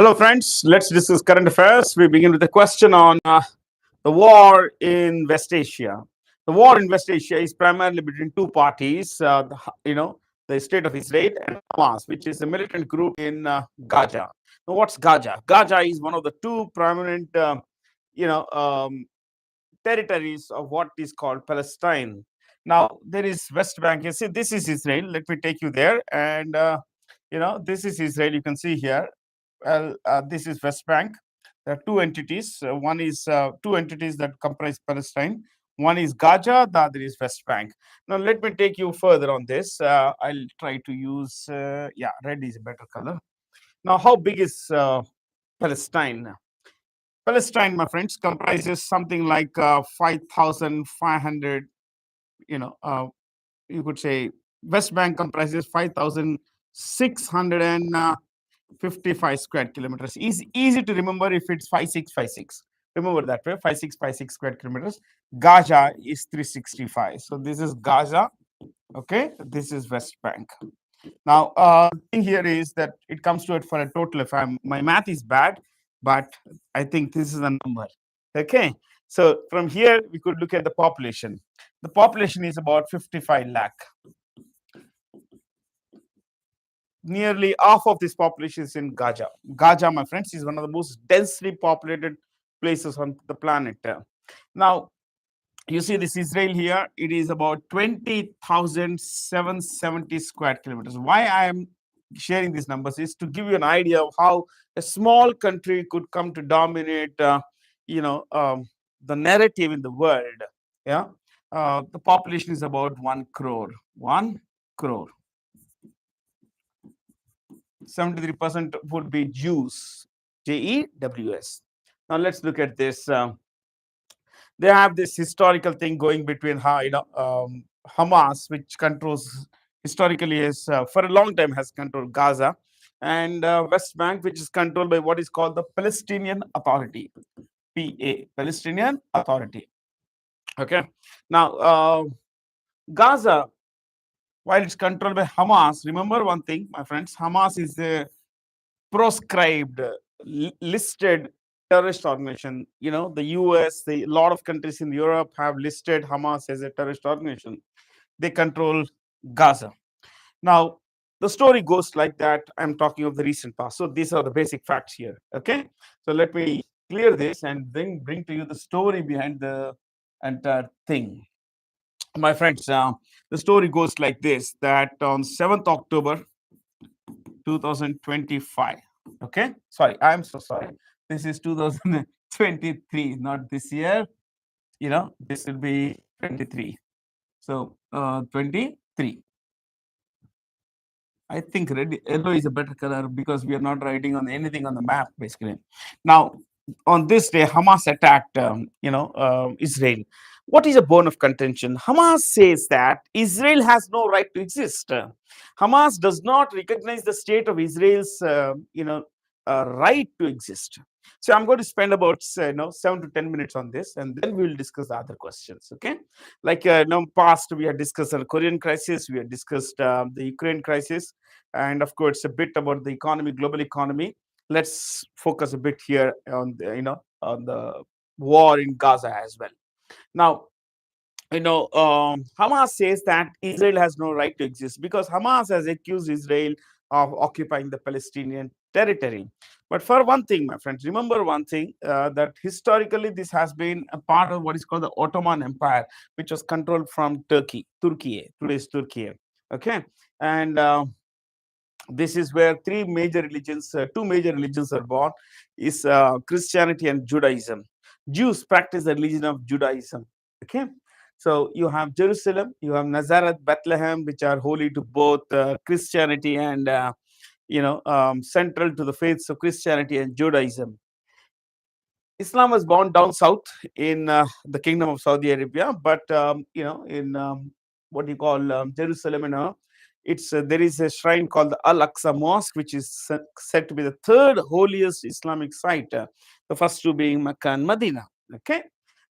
Hello, friends. Let's discuss current affairs. We begin with a question on the war in West Asia. The war in West Asia is primarily between two parties. The state of Israel and Hamas, which is a militant group in Gaza. Now, what's Gaza? Gaza is one of the two prominent, you know, um, territories of what is called Palestine. Now, there is West Bank. You see, this is Israel. Let me take you there, and this is Israel. You can see here. Well, this is West Bank. There are two entities. One is two entities that comprise Palestine. One is Gaza, the other is West Bank. Now, let me take you further on this. I'll try to use, red is a better color. Now, how big is Palestine? Palestine, my friends, comprises something like 5,500, you could say West Bank comprises 5,655 square kilometers. Easy to remember if it's 5656. Remember that way, 5656 square kilometers. Gaza is 365. So this is Gaza. Okay, this is West Bank. Now, the thing here is that it comes to it for a total. If my math is bad, but I think this is a number. Okay, so from here we could look at the population. The population is about 55 lakh. Nearly half of this population is in Gaza. Gaza, my friends, is one of the most densely populated places on the planet. Now, you see this Israel here, it is about 20,770 square kilometers. Why I am sharing these numbers is to give you an idea of how a small country could come to dominate, the narrative in the world. Yeah, the population is about 1 crore. 1 crore. 73% would be Jews, Jews. Now let's look at this. They have this historical thing going between Hamas, which controls historically is for a long time has controlled Gaza, and West Bank, which is controlled by what is called the Palestinian Authority, PA, Palestinian Authority. Okay, now Gaza, while it's controlled by Hamas, remember one thing, my friends, Hamas is a proscribed, listed terrorist organization. The US, a lot of countries in Europe have listed Hamas as a terrorist organization. They control Gaza. Now, the story goes like that. I'm talking of the recent past. So these are the basic facts here. Okay. So let me clear this and then bring to you the story behind the entire thing. My friends, the story goes like this, that on 7th October 2025, okay, sorry, I'm so sorry, this is 2023, not this year, this will be 23. So 23. I think yellow is a better color because we are not writing on anything on the map, basically. Now, on this day, Hamas attacked, Israel. What is a bone of contention? Hamas says that Israel has no right to exist. Hamas does not recognize the state of Israel's, right to exist. So I'm going to spend about 7 to 10 minutes on this, and then we will discuss the other questions. Okay, like past we had discussed the Korean crisis, we had discussed the Ukraine crisis, and of course a bit about the economy, global economy. Let's focus a bit here on on the war in Gaza as well. Now, Hamas says that Israel has no right to exist because Hamas has accused Israel of occupying the Palestinian territory. But for one thing, my friends, remember one thing, that historically this has been a part of what is called the Ottoman Empire, which was controlled from Turkey, today's Turkey. Okay, and this is where two major religions are born, is Christianity and Judaism. Jews practice the religion of Judaism. Okay, so you have Jerusalem, you have Nazareth, Bethlehem, which are holy to both Christianity and central to the faiths of Christianity and Judaism. Islam was born down south in the Kingdom of Saudi Arabia, but in what you call Jerusalem, there is a shrine called the Al-Aqsa Mosque, which is said to be the third holiest Islamic site. The first two being Mecca and Medina. Okay,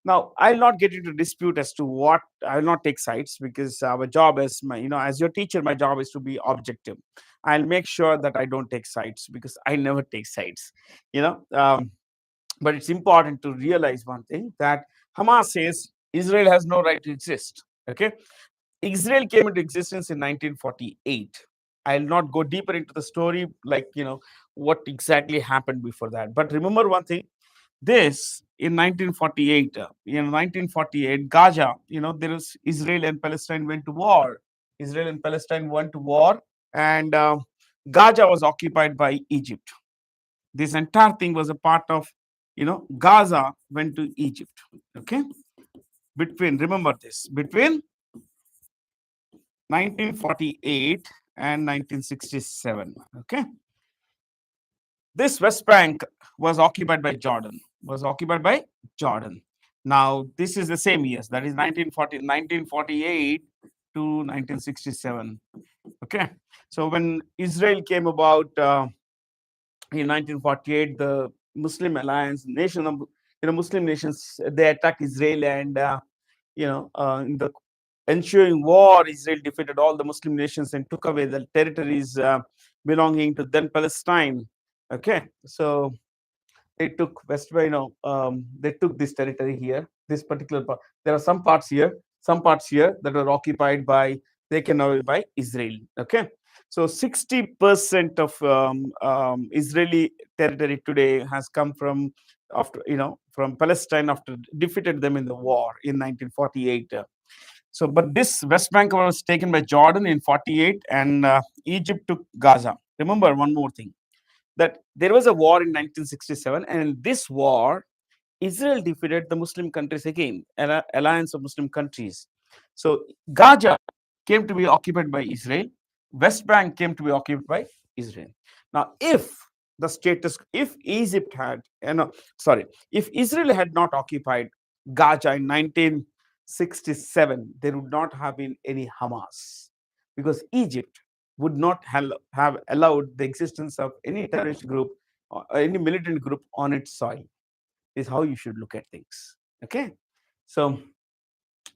Now, I'll not get into dispute as to what, I will not take sides, because our job as my, as your teacher, my job is to be objective. I'll make sure that I don't take sides, because I never take sides, you know. But it's important to realize one thing, that Hamas says Israel has no right to exist. Okay, Israel came into existence in 1948. I'll not go deeper into the story, like, what exactly happened before that. But remember one thing, this in 1948, in 1948, Gaza, there was Israel and Palestine went to war. Israel and Palestine went to war, and Gaza was occupied by Egypt. This entire thing was a part of, Gaza went to Egypt. Okay, remember this, between 1948 and 1967. Okay, this West Bank was occupied by Jordan. Now, this is the same years, that is 1948 to 1967. Okay, so when Israel came about in 1948, the Muslim alliance, nation of Muslim nations, they attacked Israel, and in the ensuing war, Israel defeated all the Muslim nations and took away the territories belonging to then Palestine. Okay, so they took they took this territory here, this particular part. There are some parts here that are occupied by, taken away by Israel. Okay, so 60% of Israeli territory today has come from, from Palestine, after defeated them in the war in 1948. So, but this West Bank was taken by Jordan in 48, and Egypt took Gaza. Remember one more thing, that there was a war in 1967, and in this war, Israel defeated the Muslim countries again, an alliance of Muslim countries. So Gaza came to be occupied by Israel. West Bank came to be occupied by Israel. Now, if Egypt had, if Israel had not occupied Gaza in 1967, there would not have been any Hamas, because Egypt would not have allowed the existence of any terrorist group or any militant group on its soil. Is how you should look at things. Okay, so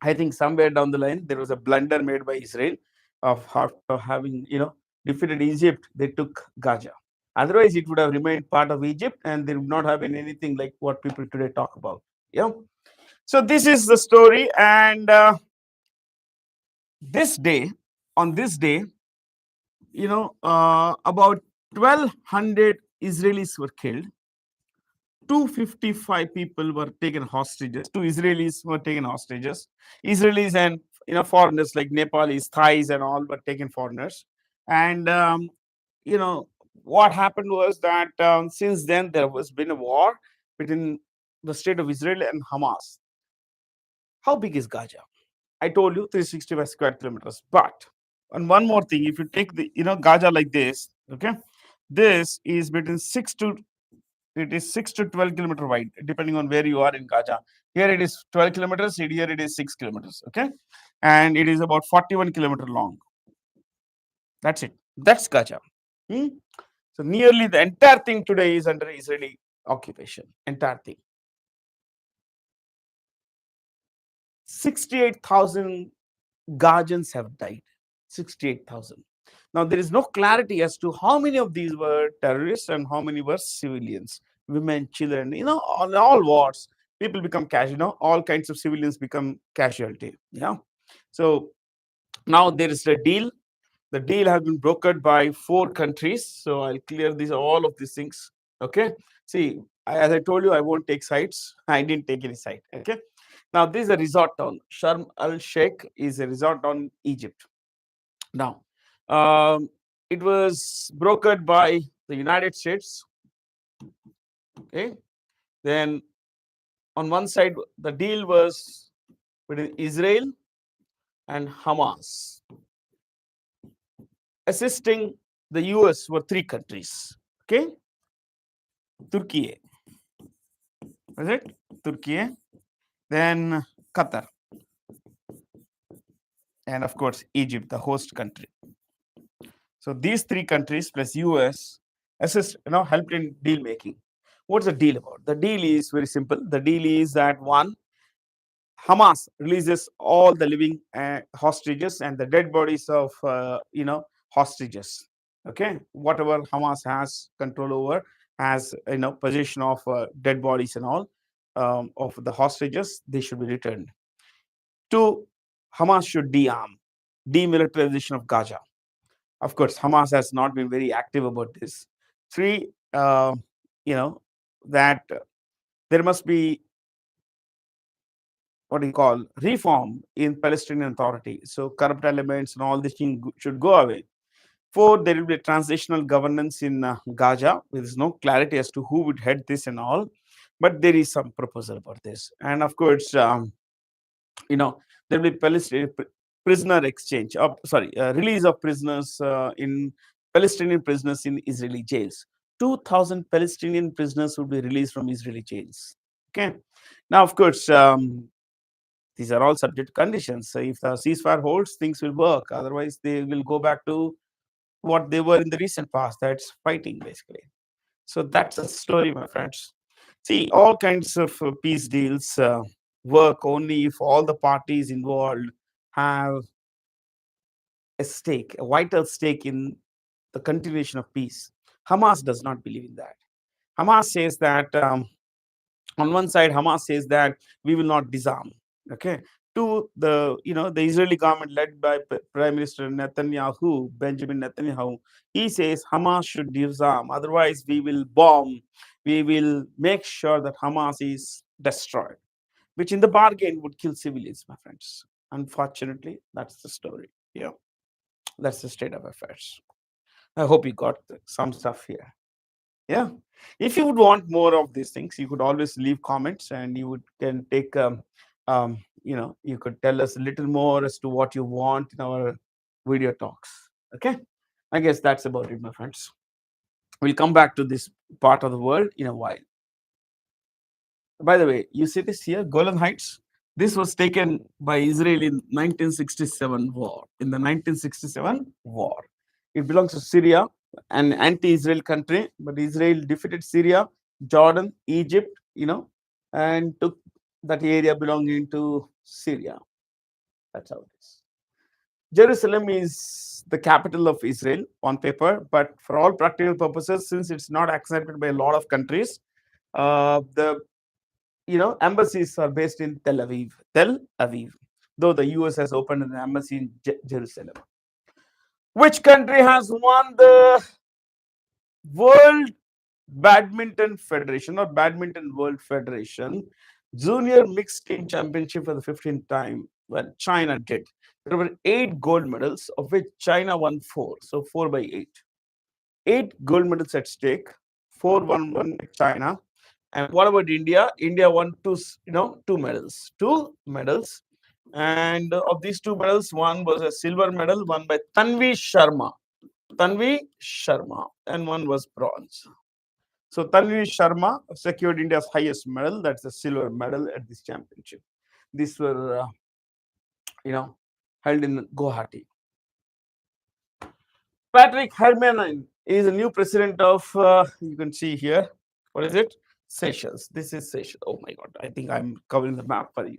I think somewhere down the line there was a blunder made by Israel of having defeated Egypt. They took Gaza. Otherwise, it would have remained part of Egypt, and there would not have been anything like what people today talk about. Yeah. So this is the story, and on this day, about 1,200 Israelis were killed. 255 people were taken hostages. 2 Israelis were taken hostages. Israelis and foreigners like Nepalis, Thais, and all were taken foreigners. And what happened was that since then there has been a war between the state of Israel and Hamas. How big is Gaza? I told you 365 square kilometers. But and one more thing, if you take the Gaza like this, okay, this is between 6 to 12 kilometer wide, depending on where you are in Gaza. Here it is 12 kilometers, here it is 6 kilometers. Okay, and it is about 41 kilometer long. That's it. That's Gaza. So nearly the entire thing today is under Israeli occupation. Entire thing. 68,000 Gazans have died. 68,000. Now, there is no clarity as to how many of these were terrorists and how many were civilians, women, children. On all wars, people become casual. All kinds of civilians become casualty. Yeah. So now there is a deal. The deal has been brokered by 4 countries. So I'll clear all of these things. Okay. See, as I told you, I won't take sides. I didn't take any side. Okay. Now, this is a resort town. Sharm el-Sheikh is a resort town in Egypt. Now, it was brokered by the United States. Okay. Then on one side, the deal was between Israel and Hamas. Assisting the US were 3 countries. Okay. Turkey. Was it? Turkey. Then Qatar. And of course, Egypt, the host country. So these 3 countries plus US helped in deal making. What's the deal about? The deal is very simple. The deal is that, one, Hamas releases all the living hostages and the dead bodies of hostages. Okay, whatever Hamas has control over, has possession of dead bodies and all of the hostages, they should be returned. Two, Hamas should de-arm, demilitarization of Gaza. Of course, Hamas has not been very active about this. Three, that there must be what do you call reform in Palestinian Authority. So corrupt elements and all this thing should go away. Four, there will be a transitional governance in Gaza. There is no clarity as to who would head this and all, but there is some proposal about this. And of course, there will be Palestinian prisoner exchange. Release of prisoners in Palestinian prisoners in Israeli jails. 2,000 Palestinian prisoners will be released from Israeli jails. Okay. Now, of course, these are all subject to conditions. So if the ceasefire holds, things will work. Otherwise, they will go back to what they were in the recent past. That's fighting, basically. So that's a story, my friends. See, all kinds of peace deals work only if all the parties involved have a stake, a vital stake in the continuation of peace. Hamas does not believe in that. Hamas says that on one side, Hamas says that we will not disarm. Okay. To the the Israeli government led by Prime Minister Netanyahu, Benjamin Netanyahu, he says Hamas should disarm. Otherwise, we will bomb. We will make sure that Hamas is destroyed, which in the bargain would kill civilians, my friends. Unfortunately, that's the story. Yeah, that's the state of affairs. I hope you got some stuff here. Yeah, if you would want more of these things, you could always leave comments, and can take you could tell us a little more as to what you want in our video talks. Okay, I guess that's about it, my friends. We'll come back to this part of the world in a while. By the way, you see this here, Golan Heights. This was taken by Israel in 1967 war. In the 1967 war, it belongs to Syria, an anti-Israel country, but Israel defeated Syria, Jordan, Egypt, and took that area belonging to Syria. That's how it is. Jerusalem is the capital of Israel on paper, but for all practical purposes, since it's not accepted by a lot of countries, the embassies are based in Tel Aviv. Tel Aviv, though the US has opened an embassy in Jerusalem. Which country has won the World Badminton Federation or Badminton World Federation Junior Mixed Team Championship for the 15th time? Well, China did. There were 8 gold medals, of which China won 4. So 4 by 8. 8 gold medals at stake. 4 won China. And what about India? India won 2 medals. 2 medals. And of these 2 medals, one was a silver medal won by Tanvi Sharma. Tanvi Sharma. And one was bronze. So Tanvi Sharma secured India's highest medal. That's the silver medal at this championship. These were, held in Guwahati. Patrick Hermanin is a new president of, you can see here, what is it? Seychelles. This is Seychelles. Oh my God, I think I'm covering the map for you.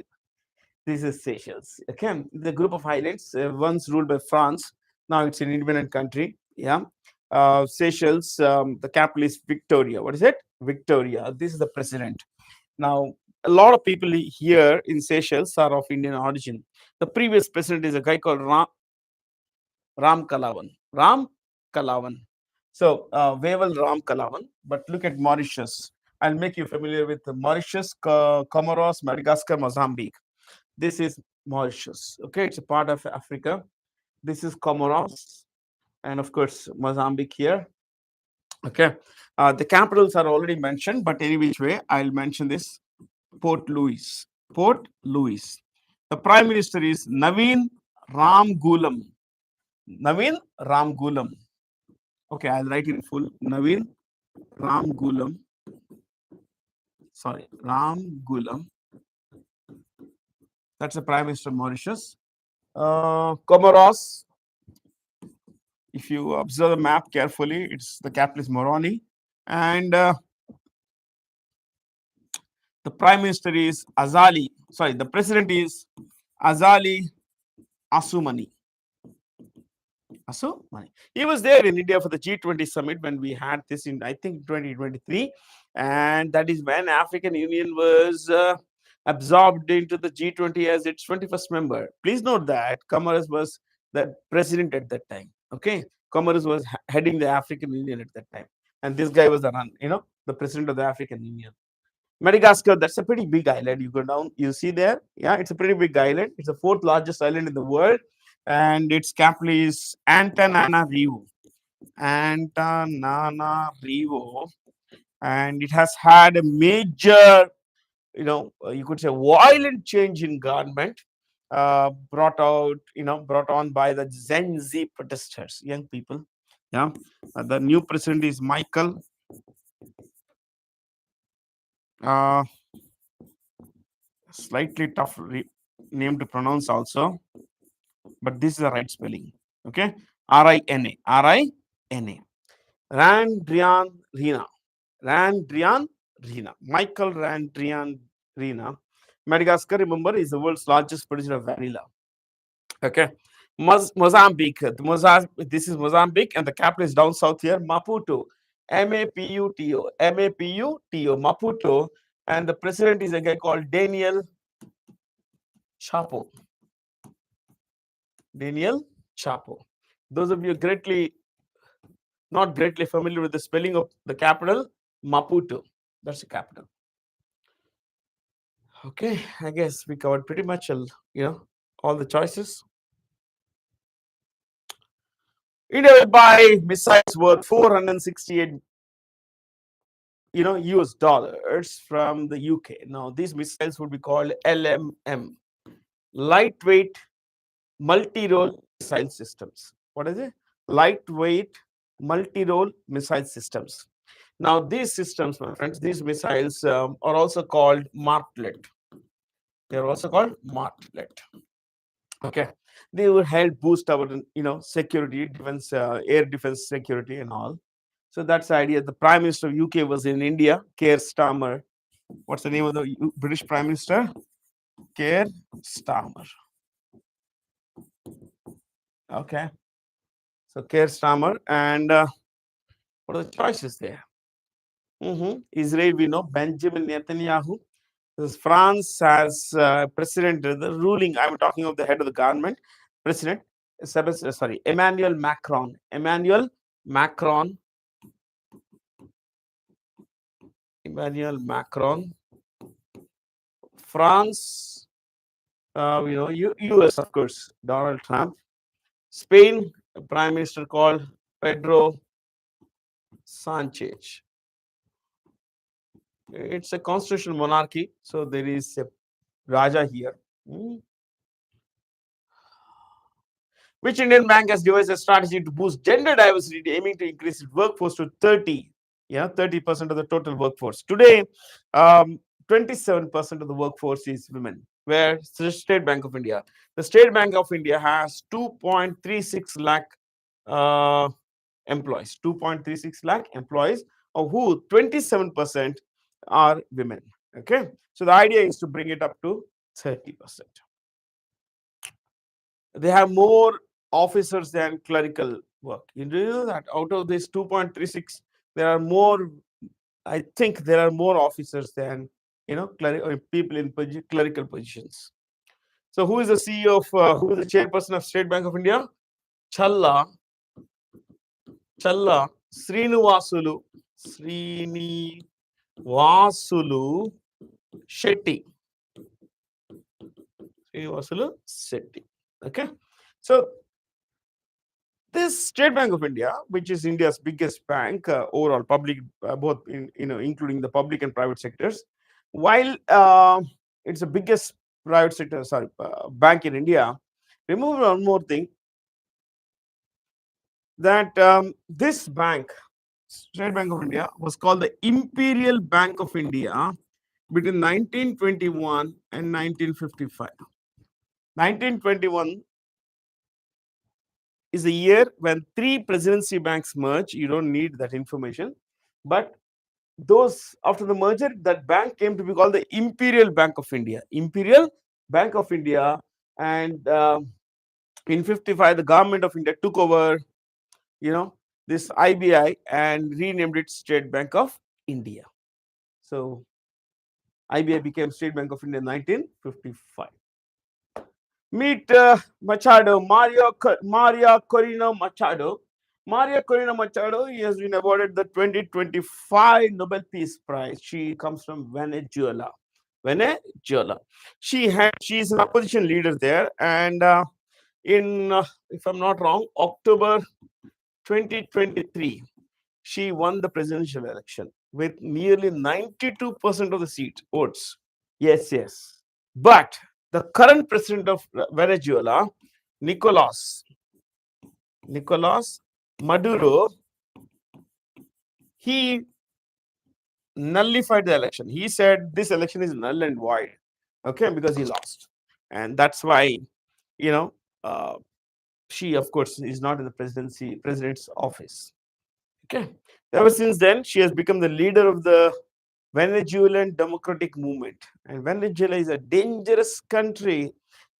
This is Seychelles. Okay, the group of islands, once ruled by France, now it's an independent country. Yeah, Seychelles, the capital is Victoria. What is it? Victoria. This is the president. Now, a lot of people here in Seychelles are of Indian origin. The previous president is a guy called Ram Kalawan. Ram Kalawan. So, Weval Ram Kalawan. But look at Mauritius. I'll make you familiar with Mauritius, Comoros, Madagascar, Mozambique. This is Mauritius. Okay, it's a part of Africa. This is Comoros, and of course, Mozambique here. Okay, the capitals are already mentioned, but any which way, I'll mention this. Port Louis. Port Louis. The Prime Minister is Naveen Ramgoolam. Naveen Ramgoolam. Okay, I'll write it in full. Naveen Ramgoolam. Sorry, Ramgoolam. That's the Prime Minister of Mauritius. Comoros. If you observe the map carefully, it's the capital is Moroni. And the Prime Minister is Azali sorry, the president is Azali Assoumani. Assoumani. He was there in India for the G20 summit when we had this in, I think, 2023. And that is when African Union was absorbed into the G20 as its 21st member. Please note that Comoros was the president at that time. Okay. Comoros was heading the African Union at that time. And this guy was the president of the African Union. Madagascar, that's a pretty big island. You go down, you see there. Yeah, it's a pretty big island. It's the 4th largest island in the world. And its capital is Antananarivo. Antananarivo. And it has had a major, you could say violent change in government, brought on by the Gen Z protesters, young people. Yeah, the new president is Michael. Slightly tough name to pronounce also, but this is the right spelling. Okay, R-I-N-A, R-I-N-A. Randrian Rina, Michael Randrian Rina. Madagascar, remember, is the world's largest producer of vanilla. Okay, Mozambique. This is Mozambique, and the capital is down south here, Maputo. Maputo, Maputo, and the president is a guy called Daniel Chapo. Daniel Chapo. Those of you not greatly familiar with the spelling of the capital, Maputo. That's the capital. Okay, I guess we covered pretty much, all the choices. India will buy missiles worth 468 US dollars from the UK. Now these missiles would be called LMM, lightweight multi-role missile systems. What is it? Lightweight multi-role missile systems. Now these systems, my friends, these missiles are also called Martlet. They are also called Martlet. Okay, they will help boost our security, defense, air defense security and all. So that's the idea. The Prime Minister of UK was in India, Keir Starmer. What's the name of the British Prime Minister? Keir Starmer. Okay, so Keir Starmer. And what are the choices there? Israel, we know Benjamin Netanyahu. France has president, the ruling, I'm talking of the head of the government, president, Emmanuel Macron. Emmanuel Macron. France, US, of course, Donald Trump. Spain, a prime minister called Pedro Sanchez. It's a constitutional monarchy, so there is a Raja here. Which Indian bank has devised a strategy to boost gender diversity, aiming to increase its workforce to 30% of the total workforce? Today, 27% of the workforce is women. Where the State Bank of India. The State Bank of India has 2.36 lakh employees. 2.36 lakh employees, of who 27% are women. Okay, so the idea is to bring it up to 30%. They have more officers than clerical work. You know that out of this 2.36, there are more. I think there are more officers than people in clerical positions. So who is the CEO of who is the chairperson of State Bank of India? Challa Srinivasulu Shetty. Okay, so this State Bank of India, which is India's biggest bank, overall public, both including the public and private sectors, while it's the biggest private sector, bank in India. Remember one more thing, that this bank, State Bank of India, was called the Imperial Bank of India between 1921 and 1955. 1921 is the year when 3 presidency banks merge. You don't need that information, but those after the merger, that bank came to be called the Imperial Bank of India. Imperial Bank of India, and in 55, the government of India took over, this IBI and renamed it State Bank of India. So IBI became State Bank of India in 1955. Meet Machado, Maria Corina Machado. Maria Corina Machado, he has been awarded the 2025 Nobel Peace Prize. She comes from Venezuela. Venezuela. She is an opposition leader there, and in if I'm not wrong, October 2023, she won the presidential election with nearly 92% of the votes. Yes, yes. But the current president of Venezuela, Nicolas Maduro, he nullified the election. He said this election is null and void, okay, because he lost, and that's why, you know uh, she, of course, is not in the president's office. Okay. Ever since then, she has become the leader of the Venezuelan democratic movement. And Venezuela is a dangerous country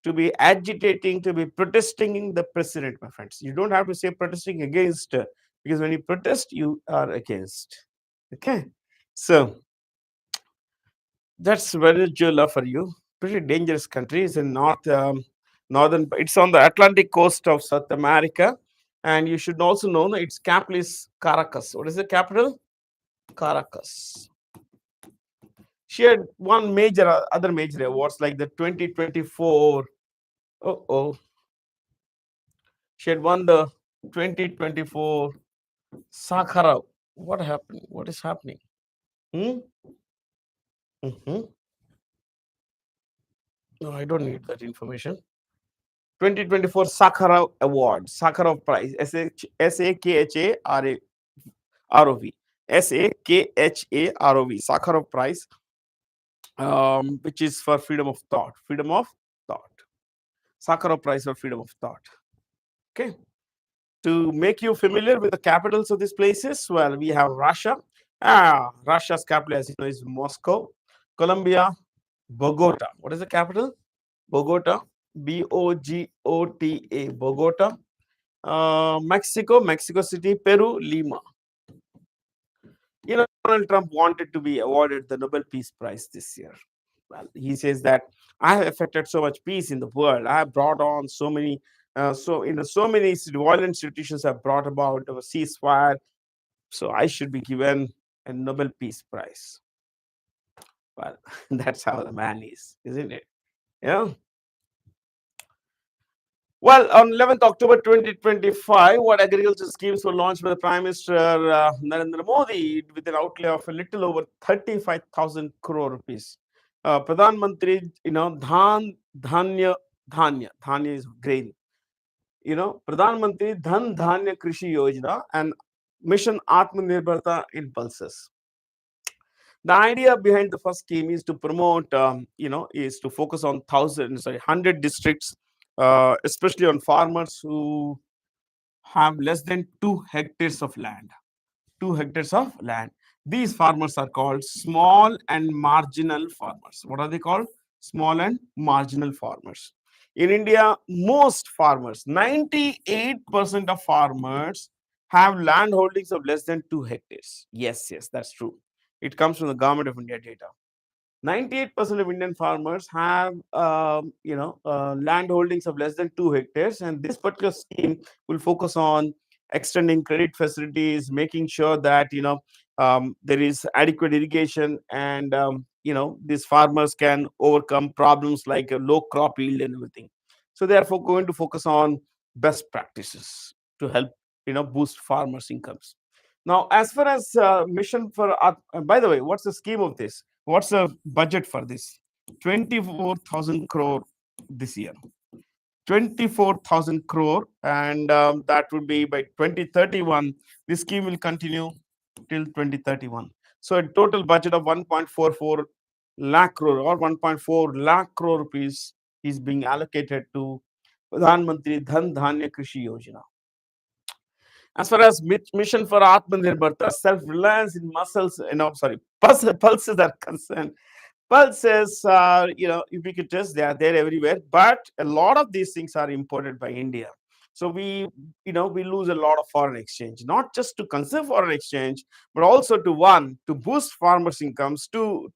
to be agitating, to be protesting the president, my friends. You don't have to say protesting against, because when you protest, you are against. Okay. So that's Venezuela for you. Pretty dangerous country. It's in northern. It's on the Atlantic coast of South America, and you should also know that its capital is Caracas. What is the capital? Caracas. She had won other major awards like the 2024. She had won the 2024 Sakharov. What happened? What is happening? Hmm? Mm-hmm. No, I don't need that information. 2024 Sakharov Award, Sakharov Prize, SAKHAROV, SAKHAROV, Sakharov Prize, which is for freedom of thought, Sakharov Prize for freedom of thought. Okay. To make you familiar with the capitals of these places, well, we have Russia. Russia's capital, as you know, is Moscow. Colombia, Bogota. What is the capital? Bogota. Bogota. Bogota. Mexico City. Peru, Lima. Donald Trump wanted to be awarded the Nobel Peace Prize this year. Well, he says that I have affected so much peace in the world. I have brought on so many violent situations have brought about a ceasefire. So I should be given a Nobel Peace Prize. Well, that's how the man is, isn't it? Yeah. Well, on 11th October 2025, what agriculture schemes were launched by the Prime Minister Narendra Modi with an outlay of a little over 35,000 crore rupees. Pradhan Mantri, Dhanya is grain. Pradhan Mantri Dhan Dhanya Krishi Yojana and Mission Atmanirbharta impulses. The idea behind the first scheme is to promote, is to focus on 100 districts, especially on farmers who have less than 2 hectares of land. 2 hectares of land. These farmers are called small and marginal farmers. What are they called? Small and marginal farmers. In India, most farmers, 98% of farmers have land holdings of less than 2 hectares. Yes, that's true. It comes from the Government of India data. 98% of Indian farmers have, land holdings of less than 2 hectares, and this particular scheme will focus on extending credit facilities, making sure that there is adequate irrigation, and these farmers can overcome problems like a low crop yield and everything. So therefore, going to focus on best practices to help boost farmers' incomes. Now, as far as mission for, by the way, what's the scheme of this? What's the budget for this? 24,000 crore this year. 24,000 crore, and that would be by 2031. This scheme will continue till 2031. So a total budget of 1.44 lakh crore or 1.4 lakh crore rupees is being allocated to Pradhan Mantri Dhan Dhanya Krishi Yojana. As far as mission for Atmanirbharta, self-reliance in muscles, pulses are concerned, pulses are, ubiquitous. They are there everywhere, but a lot of these things are imported by India. So we lose a lot of foreign exchange, not just to conserve foreign exchange, but also to boost farmers' incomes, to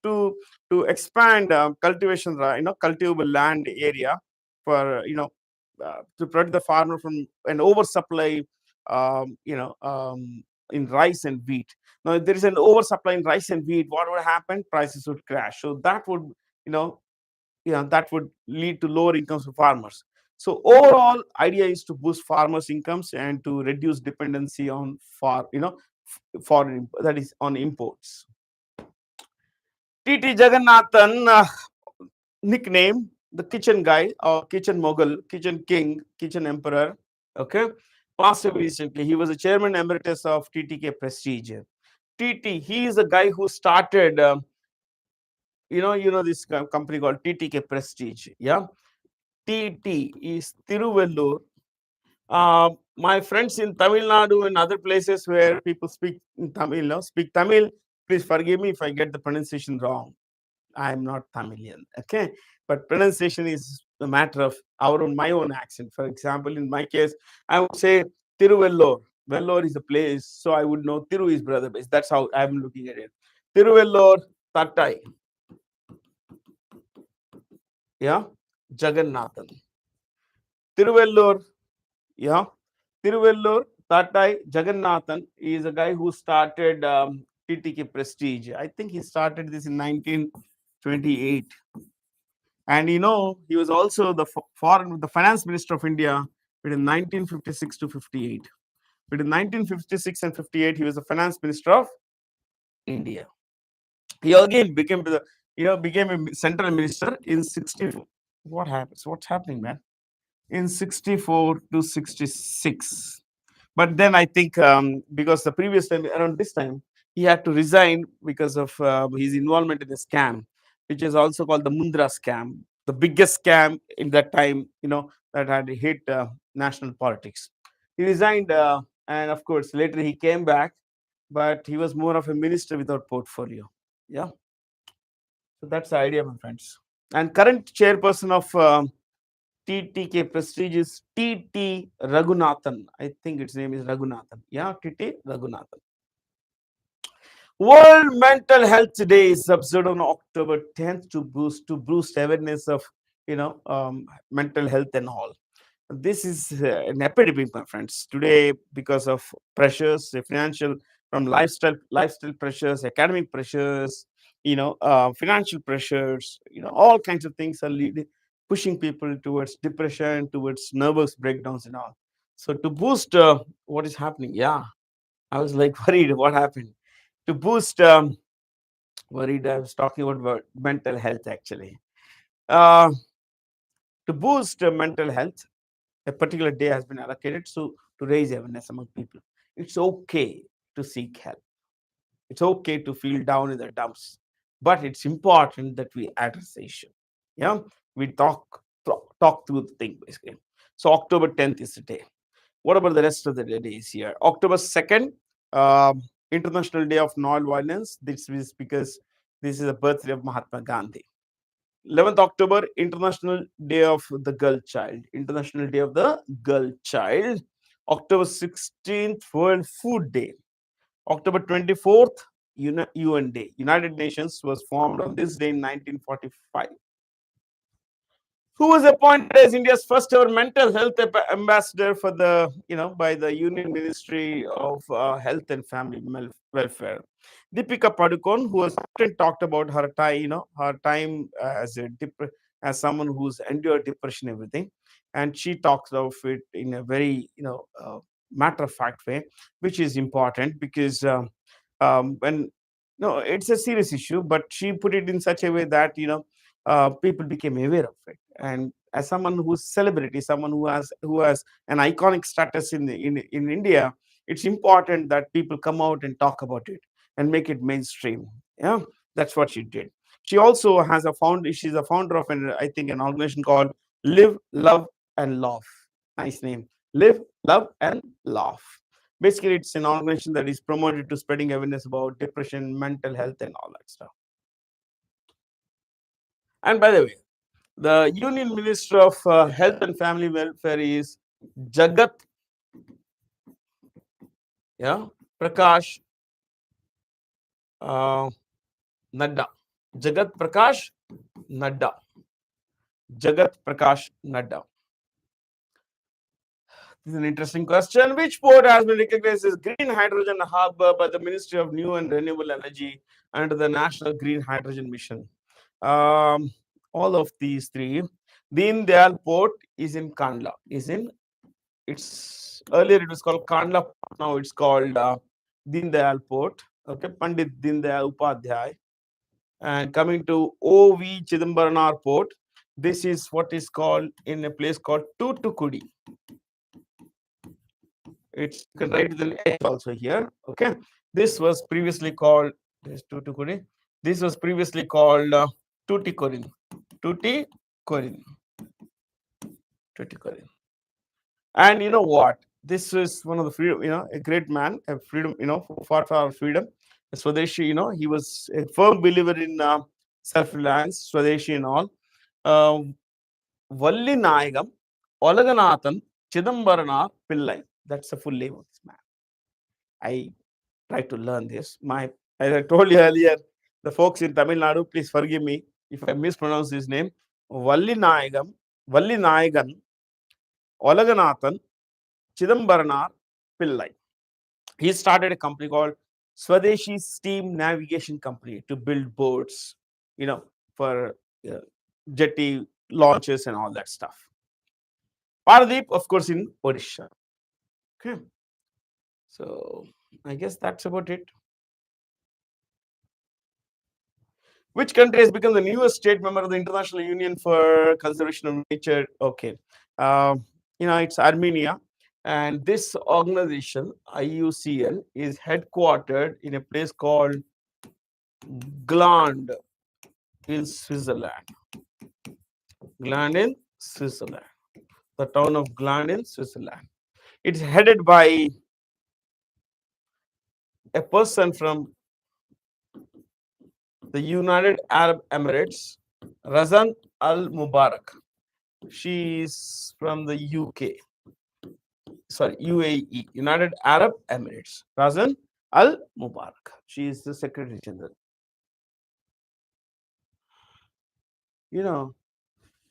expand cultivation, cultivable land area for, to protect the farmer from an oversupply, in rice and wheat. Now, if there is an oversupply in rice and wheat, what would happen? Prices would crash. So that would, that would lead to lower incomes for farmers. So overall, idea is to boost farmers' incomes and to reduce dependency on foreign, that is on imports. T.T. Jagannathan, nickname the kitchen guy or kitchen mogul, kitchen king, kitchen emperor. Okay, passed away recently. He was the chairman emeritus of TTK Prestige. TT, he is the guy who started, this company called TTK Prestige. Yeah, TT is Tiruvellur. My friends in Tamil Nadu and other places where people speak in Tamil, speak Tamil. Please forgive me if I get the pronunciation wrong. I'm not Tamilian, okay? But pronunciation is a matter of my own accent. For example, in my case, I would say Tiruvellur. Vellore is a place, so I would know Tiru is brother base. That's how I'm looking at it. Tiruvellur, Tattai. Yeah, Jagannathan. Tiruvellur, yeah. Tiruvellur, Tattai, Jagannathan is a guy who started TTK Prestige. I think he started this in 1928. And he was also the finance minister of India between 1956 to 58. Between 1956 and 58, he was the finance minister of India. He again became a central minister in 64. What happens? What's happening, man? In 64 to 66. But then I think because the previous time, around this time, he had to resign because of his involvement in a scam, which is also called the Mundra scam, the biggest scam in that time, that had hit national politics. He resigned, and of course, later he came back, but he was more of a minister without portfolio. Yeah. So that's the idea, my friends. And current chairperson of TTK Prestige is T.T. Raghunathan. I think its name is Raghunathan. Yeah, T.T. Raghunathan. World Mental Health Day is observed on October 10th to boost awareness of mental health and all. This is an epidemic, my friends. Today, because of pressures, financial, from lifestyle pressures, academic pressures, financial pressures, all kinds of things are pushing people towards depression, towards nervous breakdowns and all. So to boost what is happening, yeah, I was like worried what happened. To boost, worried, I was talking about mental health actually. To boost mental health, a particular day has been allocated to raise awareness among people. It's okay to seek help. It's okay to feel down in the dumps, but it's important that we address the issue. Yeah, we talk through the thing basically. So October 10th is the day. What about the rest of the days here? October 2nd, International Day of Non-Violence. This is because this is the birthday of Mahatma Gandhi. 11th October, International Day of the Girl Child. International Day of the Girl Child. October 16th, World Food Day. October 24th, UN Day. United Nations was formed on this day in 1945. Who was appointed as India's first ever mental health ambassador for by the Union Ministry of Health and Family Welfare? Deepika Padukone, who has often talked about her time as someone who's endured depression, everything, and she talks of it in a very matter of fact way, which is important because when it's a serious issue, but she put it in such a way that people became aware of it. And as someone who's celebrity, someone who has an iconic status in India, it's important that people come out and talk about it and make it mainstream. Yeah, that's what she did. She also has she's a founder of an organization called Live, Love, and Laugh. Nice name. Live, Love, and Laugh. Basically, it's an organization that is promoted to spreading awareness about depression, mental health, and all that stuff. And by the way, the Union Minister of Health and Family Welfare is Jagat, Prakash Nadda. Jagat Prakash Nadda. Jagat Prakash Nadda. This is an interesting question. Which port has been recognized as green hydrogen hub by the Ministry of New and Renewable Energy under the National Green Hydrogen Mission? All of these three. Deen Dayal Port is in Kandla. It's earlier it was called Kandla. Now it's called Deen Dayal Port. Okay, Pandit Deen Dayal Upadhyay. And coming to O.V. Chidambaram Port, this is what is called in a place called Toothukudi. It's you can write with an H also here. Okay, this was previously called Toothukudi. This was previously called Tuticorin. Tuticorin. And you know what? This is one of the freedom, a great man, a freedom, fought for our freedom. Swadeshi, he was a firm believer in self-reliance, Swadeshi and all. Valli Nayagam, Olaganathan, Chidambarana Pillai. That's the full name of this man. I tried to learn this. As I told you earlier, the folks in Tamil Nadu, please forgive me if I mispronounce his name. Valli Nayagan, Olaganathan, Chidambarana Pillai. He started a company called Swadeshi Steam Navigation Company to build boats, for jetty launches and all that stuff. Paradeep, of course, in Odisha. Okay. So I guess that's about it. Which country has become the newest state member of the International Union for Conservation of Nature? Okay. It's Armenia. And this organization, IUCN, is headquartered in a place called Gland in Switzerland. Gland in Switzerland. The town of Gland in Switzerland. It's headed by a person from the United Arab Emirates, Razan Al Mubarak. She is from the UAE, United Arab Emirates. Razan Al Mubarak. She is the Secretary General.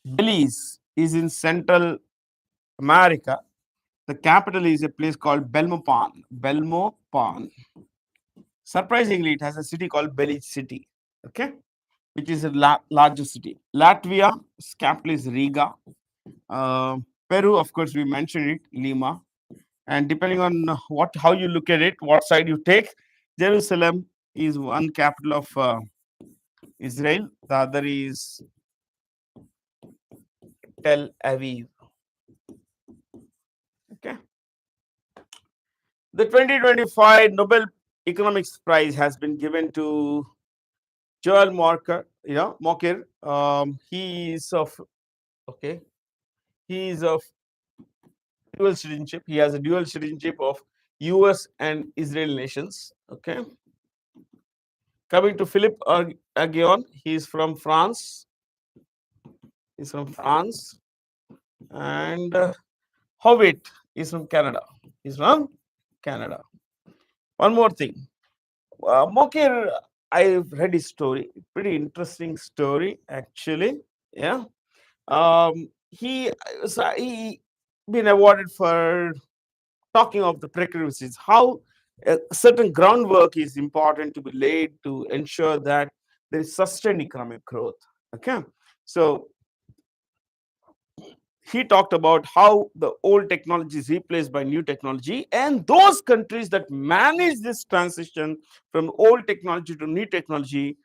Belize is in Central America. The capital is a place called Belmopan. Surprisingly, it has a city called Belize City, okay, which is a largest city. Latvia's capital is Riga. Peru, of course, we mentioned it, Lima. And depending on how you look at it, what side you take, Jerusalem is one capital of Israel. The other is Tel Aviv. Okay. The 2025 Nobel Economics Prize has been given to Joel Mokyr. He is of dual citizenship. He has a dual citizenship of US and Israel nations. Okay. Coming to Philippe Aguillon, he is from France. And Howitt is from Canada. One more thing. Mokyr, I've read his story. Pretty interesting story, actually. Yeah. He been awarded for talking of the prerequisites, how a certain groundwork is important to be laid to ensure that there is sustained economic growth. Okay. So he talked about how the old technology is replaced by new technology, and those countries that manage this transition from old technology to new technology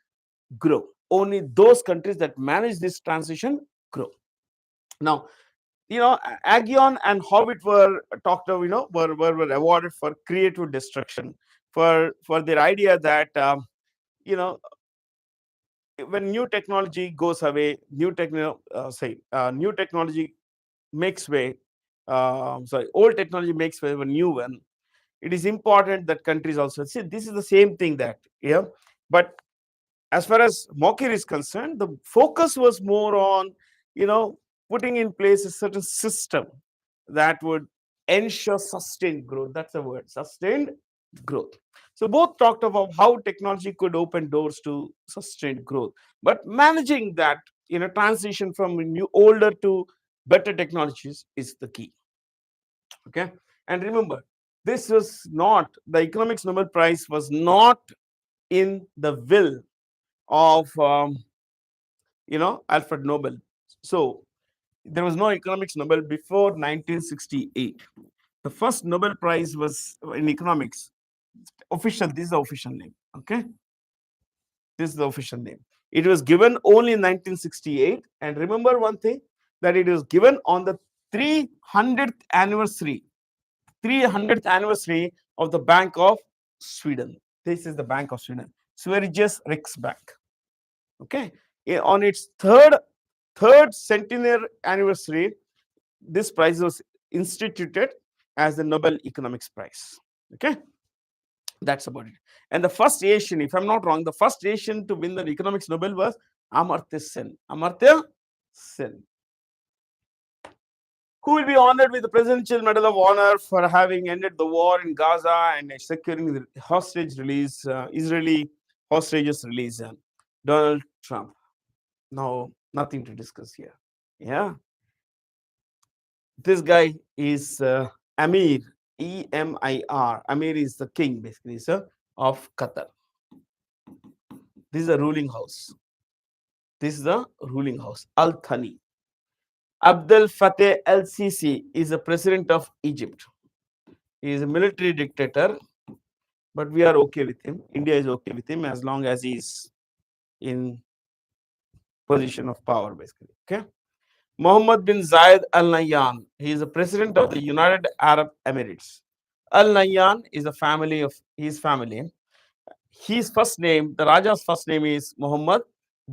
grow. Only those countries that manage this transition grow. Now, Aguillon and Howitt were talked of, were awarded for creative destruction, for their idea that when new technology goes away, new technology makes way. Old technology makes way for new one. it is important that countries also see this is the same thing that but as far as Mokir is concerned, the focus was more on putting in place a certain system that would ensure sustained growth. That's the word, sustained growth. So both talked about how technology could open doors to sustained growth, but managing that transition from new older to better technologies is the key. Okay, and remember, this was not the Economics Nobel Prize was not in the will of Alfred Nobel. So there was no Economics Nobel before 1968. The first Nobel Prize was in economics. Official, this is the official name. Okay, this is the official name. It was given only in 1968. And remember one thing, that it was given on the 300th anniversary of the Bank of Sweden. This is the Bank of Sweden, Sveriges Riksbank. Okay, on its third centenary anniversary, this prize was instituted as the Nobel Economics Prize. Okay, that's about it. And the first Asian, if I'm not wrong, the first Asian to win the Economics Nobel was Amartya Sen. Amartya Sen, who will be honored with the Presidential Medal of Honor for having ended the war in Gaza and securing the hostage release, Israeli hostages release. Donald Trump. No, nothing to discuss here. Yeah, this guy is Amir, EMIR. Amir is the king, basically, sir, of Qatar. This is the ruling house. This is the ruling house. Al Thani. Abdel Fattah El Sisi is the president of Egypt. He is a military dictator, but we are okay with him. India is okay with him as long as he is in position of power, basically. Okay. Mohammed bin Zayed Al Nahyan. He is the president of the United Arab Emirates. Al Nahyan is a family of his family. His first name, the Raja's first name is Muhammad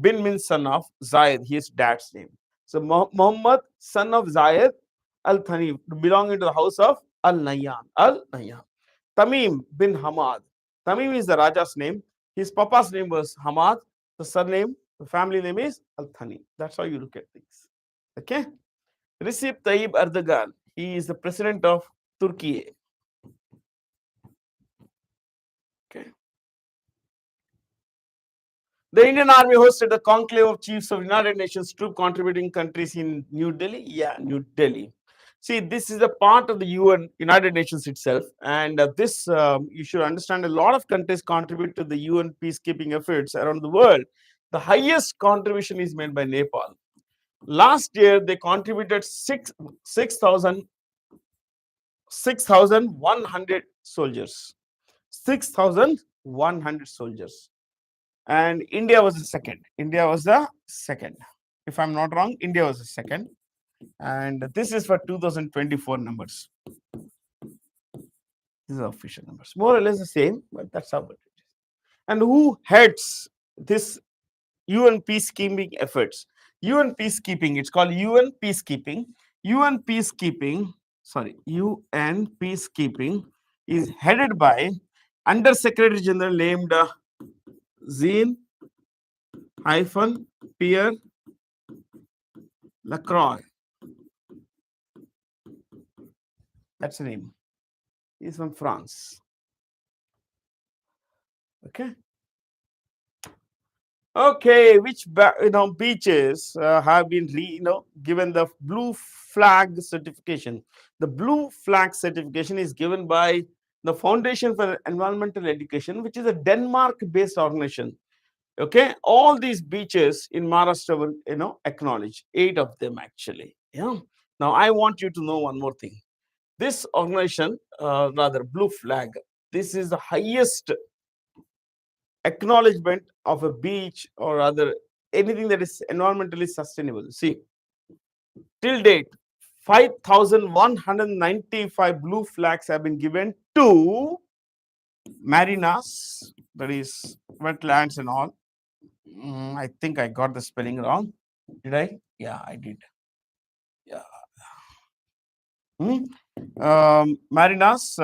bin son of Zayed, his dad's name. So Muhammad, son of Zayed Al Thani, belonging to the house of Al Nahyan. Al Nahyan. Tamim bin Hamad. Tamim is the Raja's name. His papa's name was Hamad. The surname, the family name is Al Thani. That's how you look at things. Okay. Recep Tayyip Erdogan. He is the president of Turkey. Okay. The Indian Army hosted the conclave of chiefs of United Nations troop contributing countries in New Delhi. Yeah, New Delhi. See, this is a part of the United Nations itself, and this you should understand. A lot of countries contribute to the UN peacekeeping efforts around the world. The highest contribution is made by Nepal. Last year, they contributed 6,100 soldiers. 6,100 soldiers. And India was the second. India was the second. If I'm not wrong, India was the second. And this is for 2024 numbers. These are official numbers. More or less the same, but that's how it is. And who heads this UN peacekeeping efforts? UN peacekeeping, it's called UN peacekeeping. UN peacekeeping is headed by Under Secretary General named Jean-Pierre Lacroix. That's the name. He's from France. Okay. Okay, which beaches have been given the blue flag certification? The blue flag certification is given by the Foundation for Environmental Education, which is a Denmark-based organization. Okay, all these beaches in Maharashtra were acknowledged. 8 of them actually. Yeah. Now I want you to know one more thing. This organization, rather Blue Flag, this is the highest acknowledgement of a beach or rather anything that is environmentally sustainable. See, till date, 5,195 blue flags have been given to marinas, that is wetlands and all. I think I got the spelling wrong. Did I? Yeah, I did. Yeah. Marinas,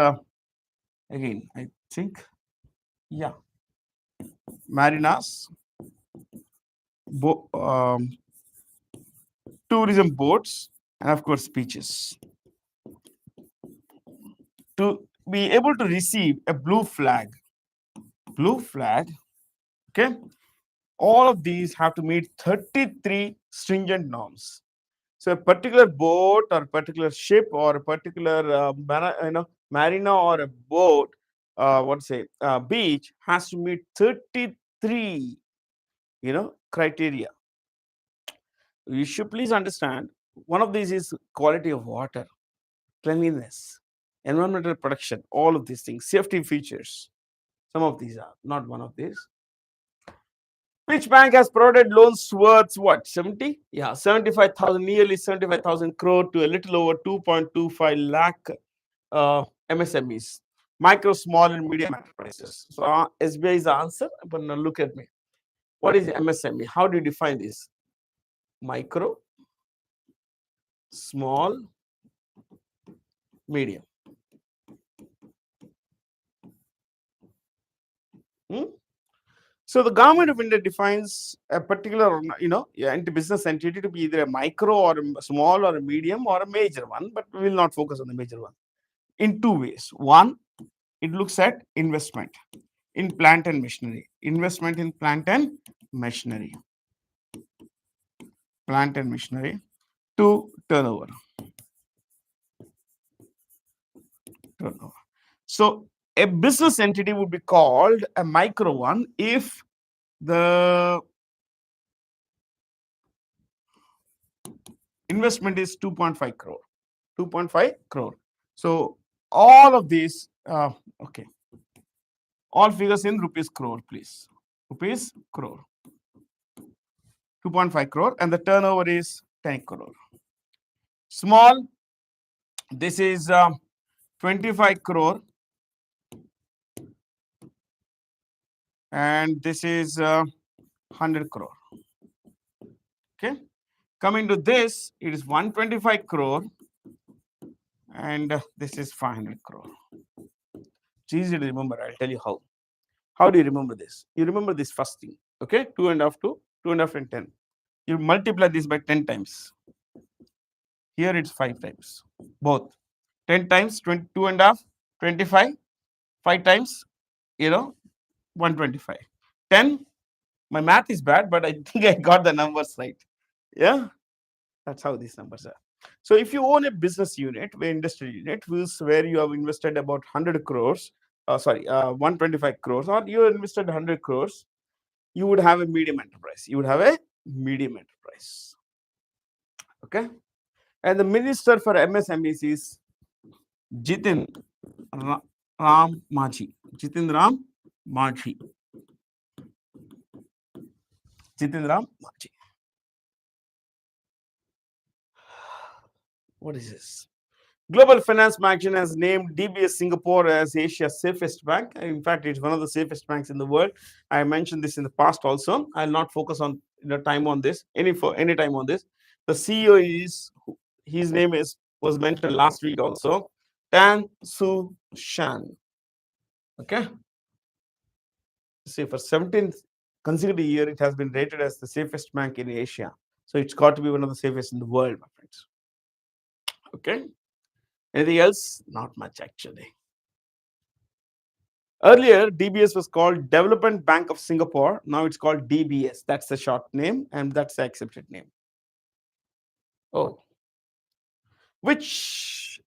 Again, I think, yeah, marinas, tourism boats, and of course beaches. To be able to receive a blue flag, okay, all of these have to meet 33 stringent norms. So a particular boat or a particular ship or a particular marina or a boat, beach has to meet 33 criteria. You should please understand, one of these is quality of water, cleanliness, environmental protection, all of these things, safety features. Some of these are not one of these. Which bank has provided loans worth what? 70? Yeah, 75,000, nearly 75,000 crore to a little over 2.25 lakh MSMEs, micro, small, and medium enterprises. So SBI is the answer. But now look at me. What is MSME? How do you define this? Micro, small, medium. So the government of India defines a particular, business entity to be either a micro or a small or a medium or a major one, but we will not focus on the major one in two ways. One, it looks at investment in plant and machinery. Investment in plant and machinery. Plant and machinery. To turnover. So a business entity would be called a micro one if the investment is 2.5 crore. 2.5 crore. So all of these, okay. All figures in rupees crore, please. Rupees crore. 2.5 crore and the turnover is 10 crore. Small, this is 25 crore and this is 100 crore. Okay. Coming to this, it is 125 crore and this is 500 crore. It's easy to remember. I'll tell you how. How do you remember this? You remember this first thing. Okay, 2.5 to 2.5 and 10. You multiply this by 10 times. Here it's 5 times. Both. 10 times 2.5, 25. 5 times, 125. 10. My math is bad, but I think I got the numbers right. Yeah, that's how these numbers are. So if you own a business unit, an industrial unit, where you have invested about 100 crores, 125 crores, or you invested 100 crores, you would have a medium enterprise. You would have a medium enterprise. Okay. And the minister for MSMEs is Jitin Ram Majhi. Jitin Ram Majhi. Jitin Ram Majhi. What is this? Global Finance Magazine has named DBS Singapore as Asia's safest bank. In fact, it's one of the safest banks in the world. I mentioned this in the past also. I'll not focus on time on this, any time on this. The CEO is, his name was mentioned last week also, Tan Su Shan. Okay. See, for 17th consecutive year, it has been rated as the safest bank in Asia. So it's got to be one of the safest in the world, my friends. Okay. Anything else? Not much actually. Earlier, DBS was called Development Bank of Singapore. Now it's called DBS. That's the short name and that's the accepted name. Oh. Which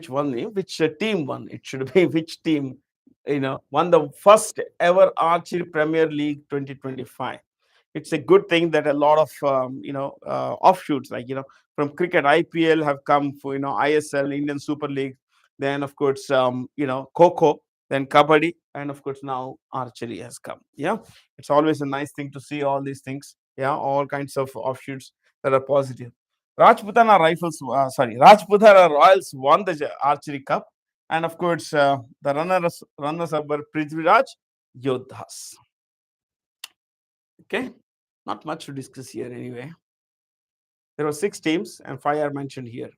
one name? Which team won? It should be which team, won the first ever Archery Premier League 2025. It's a good thing that a lot of offshoots like from cricket, IPL have come for ISL, Indian Super League, then of course Kho, then Kabaddi, and of course now archery has come. Yeah, it's always a nice thing to see all these things. Yeah, all kinds of offshoots that are positive. Rajputana Royals won the archery cup, and of course the runners-up were Prithviraj Yodhas. Okay, not much to discuss here anyway. There were 6 teams and 5 are mentioned here.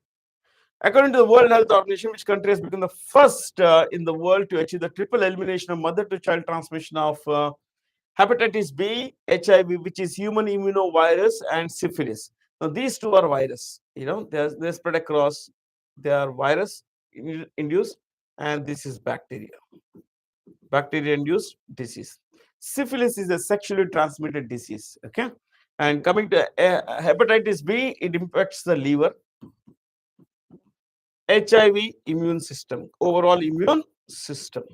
According to the World Health Organization, which country has become the first in the world to achieve the triple elimination of mother-to-child transmission of hepatitis B, HIV, which is human immunovirus, and syphilis. Now, these two are virus. They spread across. They are virus induced, and this is bacteria. Bacteria-induced disease. Syphilis is a sexually transmitted disease. Okay, and coming to hepatitis B, it impacts the liver. HIV, immune system, overall immune system.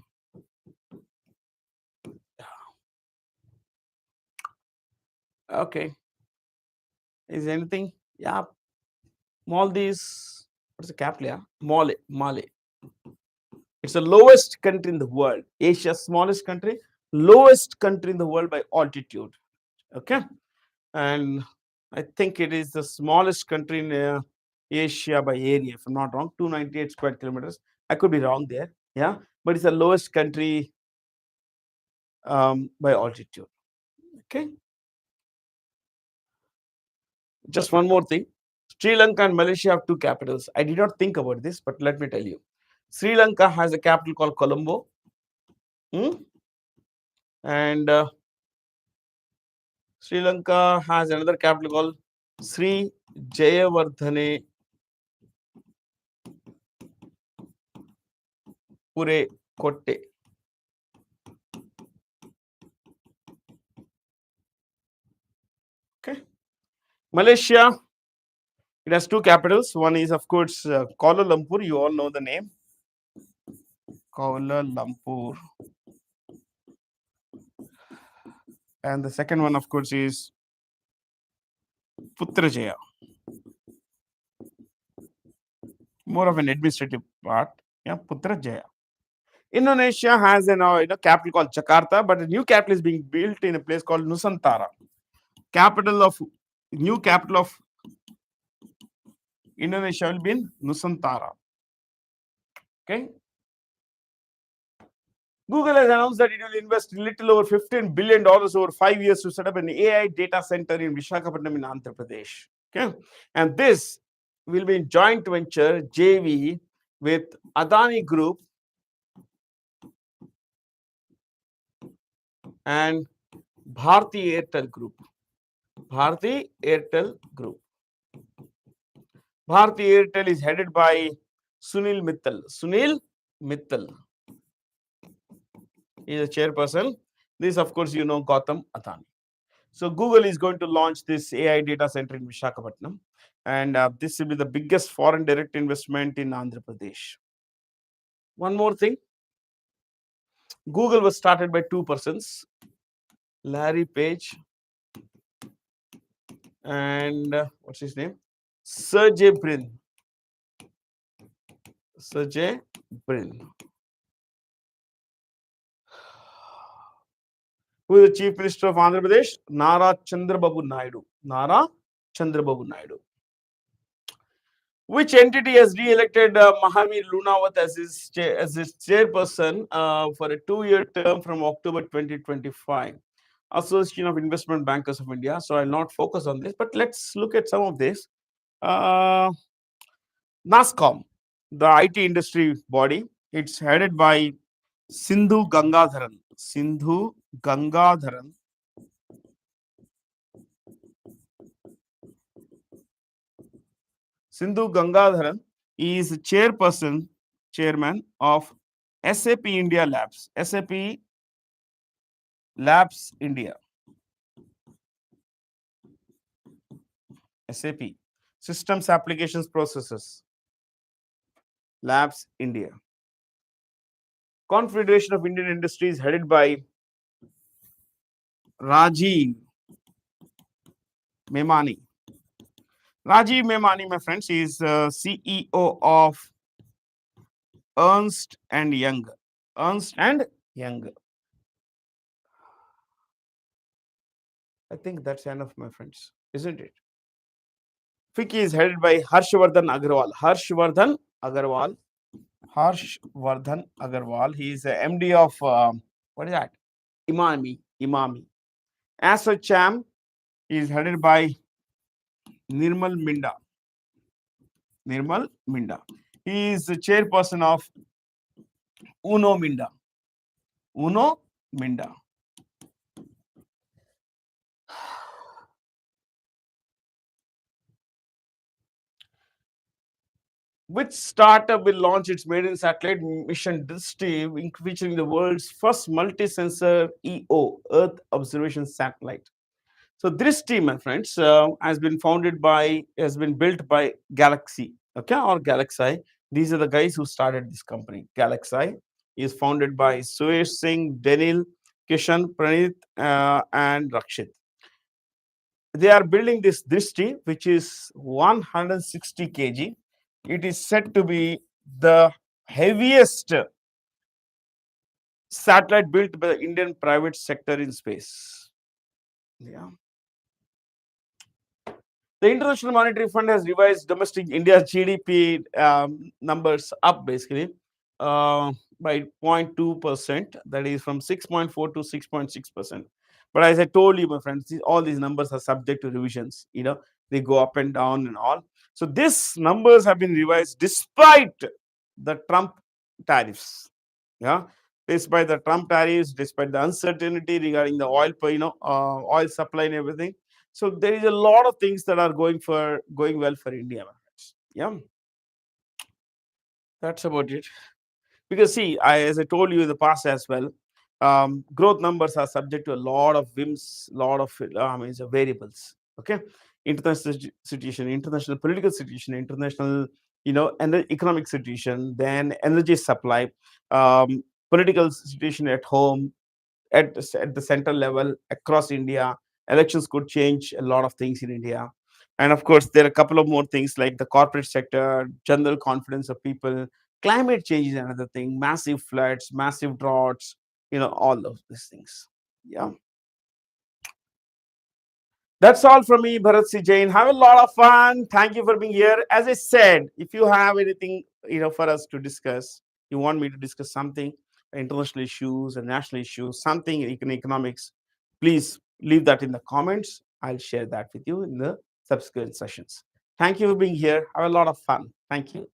Okay. Is anything? Yeah. Maldives. What's the capital? Yeah. Mali. It's the lowest country in the world. Asia's smallest country, lowest country in the world by altitude. Okay. And I think it is the smallest country in Asia by area, if I'm not wrong, 298 square kilometers. I could be wrong there. Yeah. But it's the lowest country by altitude. Okay. Just one more thing. Sri Lanka and Malaysia have two capitals. I did not think about this, but let me tell you. Sri Lanka has a capital called Colombo. And Sri Lanka has another capital called Sri Jayawardhane Pure Kotte. Okay. Malaysia, it has two capitals. One is, of course, Kuala Lumpur. You all know the name. Kuala Lumpur. And the second one, of course, is Putrajaya. More of an administrative part. Yeah, Putrajaya. Indonesia has a capital called Jakarta, but a new capital is being built in a place called Nusantara. New capital of Indonesia will be in Nusantara. Okay. Google has announced that it will invest a little over $15 billion over 5 years to set up an AI data center in Visakhapatnam in Andhra Pradesh. Okay. And this will be in joint venture JV with Adani Group and Bharti Airtel Group. Bharti Airtel Group. Bharti Airtel is headed by Sunil Mittal. Sunil Mittal is a chairperson. This, of course, Gautam Adani. So Google is going to launch this AI data center in Visakhapatnam, and this will be the biggest foreign direct investment in Andhra Pradesh. One more thing. Google was started by two persons, Larry Page and what's his name? Sergey Brin. Sergey Brin. Who is the Chief Minister of Andhra Pradesh? Nara Chandrababu Naidu. Nara Chandrababu Naidu. Which entity has re-elected Mahavir Lunawat as its chairperson for a 2-year term from October 2025? Association of Investment Bankers of India. So I'll not focus on this, but let's look at some of this. NASSCOM, the IT industry body, it's headed by Sindhu Gangadharan. Sindhu Gangadharan. Sindhu Gangadharan is chairman of SAP India Labs. SAP Labs India. SAP. Systems Applications Processes. Labs India. Confederation of Indian Industries headed by Rajiv Memani. Rajiv Memani, my friends, is CEO of Ernst and Young. Ernst and Young. I think that's enough, my friends, isn't it? FICCI is headed by Harshvardhan Agarwal. Harshvardhan Agarwal. Harshvardhan Agarwal. He is the MD of what is that? Imami. ASSOCHAM is headed by Nirmal Minda. Nirmal Minda. He is the chairperson of UNO Minda. UNO Minda. Which startup will launch its maiden satellite mission Drishti, featuring the world's first multi-sensor EO, Earth Observation Satellite? So Drishti, my friends, has been built by Galaxy, okay, or Galaxy. These are the guys who started this company. Galaxy is founded by Suresh Singh, Denil, Kishan, Pranit, and Rakshit. They are building this Drishti, which is 160 kg. It is said to be the heaviest satellite built by the Indian private sector in space. Yeah. The International Monetary Fund has revised domestic India's GDP numbers up basically by 0.2%, that is from 6.4 to 6.6%. But as I told you, my friends, all these numbers are subject to revisions. They go up and down and all. So these numbers have been revised despite the Trump tariffs. Yeah, despite the Trump tariffs, despite the uncertainty regarding the oil supply and everything. So there is a lot of things that are going well for India, my friends. Yeah, that's about it. Because see, as I told you in the past as well, growth numbers are subject to a lot of whims, lot of variables. Okay, international situation, international political situation, international and the economic situation, then energy supply, political situation at home, at the central level across India. Elections could change a lot of things in India. And of course, there are a couple of more things like the corporate sector, general confidence of people, climate change is another thing, massive floods, massive droughts, all of these things. Yeah. That's all from me, Bharat C. Jain. Have a lot of fun. Thank you for being here. As I said, if you have anything for us to discuss, you want me to discuss something, international issues and national issues, something in economics, please leave that in the comments. I'll share that with you in the subsequent sessions. Thank you for being here. Have a lot of fun. Thank you.